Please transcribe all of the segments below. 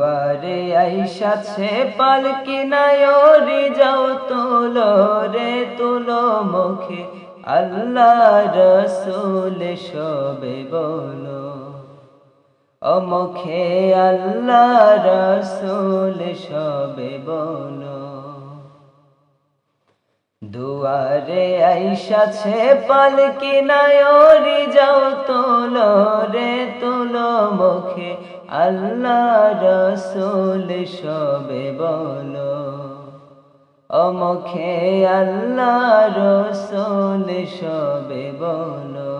দুয়ারে আইসাছে পালকি নায়রি যাও তুলো রে তুলো মুখে আল্লাহ রসুল সবে বলো ও মুখে আল্লাহ রসুল সবে বলো দুয়ারে আইসাছে পালকি নায়রি যাও তুলো রে তুলো মুখে আল্লাহ রসুল সবে বলো ও মুখে আল্লাহ রসুল সবে বলো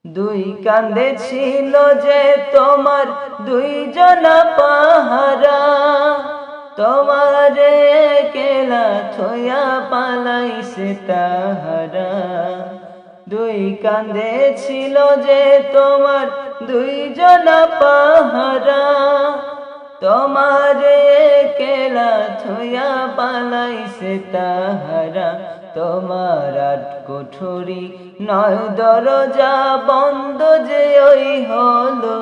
দুই কান্দে ছিল যে তোমার দুইজনা পাহারা তোমারে কেলা থয়া পালাইছে তাহারা দুই কান্দে ছিল যে তোমার দুইজনা পাহারা তোমারে কেলা থয়া পালাইছে তাহারা তোমার আট কুঠুরি নয় দরজা বন্ধ যে ওই হলো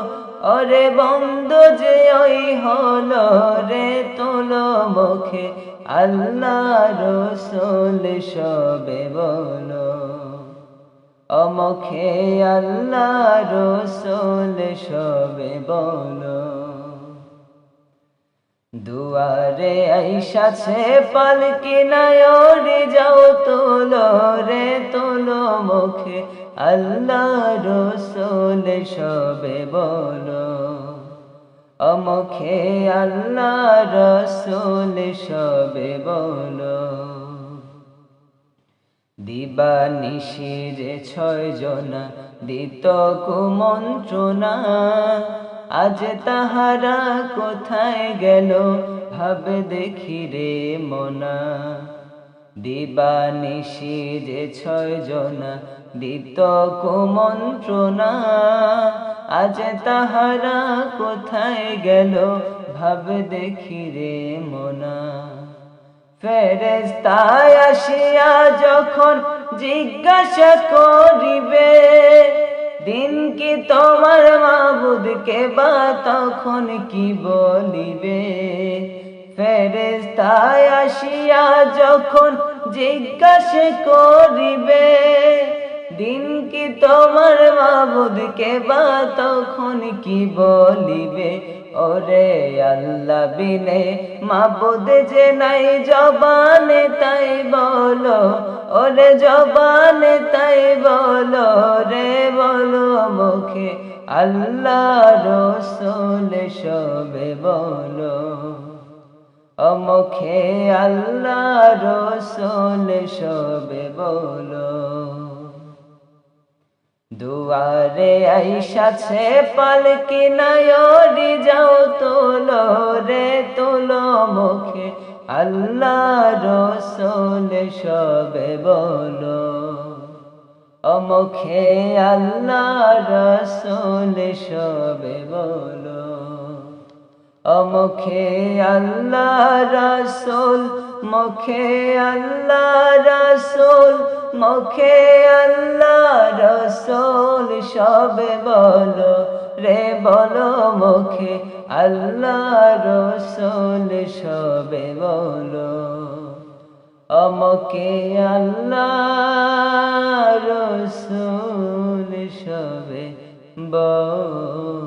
ওরে বন্ধ যে ওই হলো রে তুলো মুখে আল্লাহ রসুল সবে বলো ও মুখে আল্লাহ রসুল সবে বলো দুয়ারে আইসাছে পালকি নায়রি যাও তুলো রে তুলো মুখে আল্লাহ রসুল সবে বলো ও মুখে আল্লাহ রসুল সবে বলো দিবানিশির 6 জনা দিত কুমন্ত্রণা আজ তাহারা কোথায় গেল ভাবে দেখি রে মনা দিবানিশির 6 জনা দিত কুমন্ত্রণা আজ তাহারা কোথায় গেল ভাবে দেখি রে মনা ফেরেশতায় আসিয়া যখন জিজ্ঞাসা করিবে দিন কি তোমার মাবুদকে বা তখন কি বলিবে ফেরেশতায় আসিয়া যখন জিজ্ঞাসা করিবে দিন কি তোমার মাবুদকে বা তখন কি বলিবে ওরে আল্লাহ বিনে মাবুদ যে নাই জবানে তাই বলো ওরে জবানে তাই বলো রে বলো মুখে আল্লাহ রসুল সবে বলো ও মুখে আল্লাহ রসুল সবে বলো দুয়ারে আইসাছে পালকি নায়রি যাও তুলো রে তুলো মুখে আল্লাহ রসুল সবে বলো ও মুখে আল্লাহ রসুল সবে বলো ও মুখে আল্লাহ রসুল মুখে আল্লাহ রসুল মুখে আল্লাহ রসুল সবে বলো রে বলো মুখে আল্লাহ রসুল সবে বলো ও মুখে আল্লাহ রসুল সবে বলো।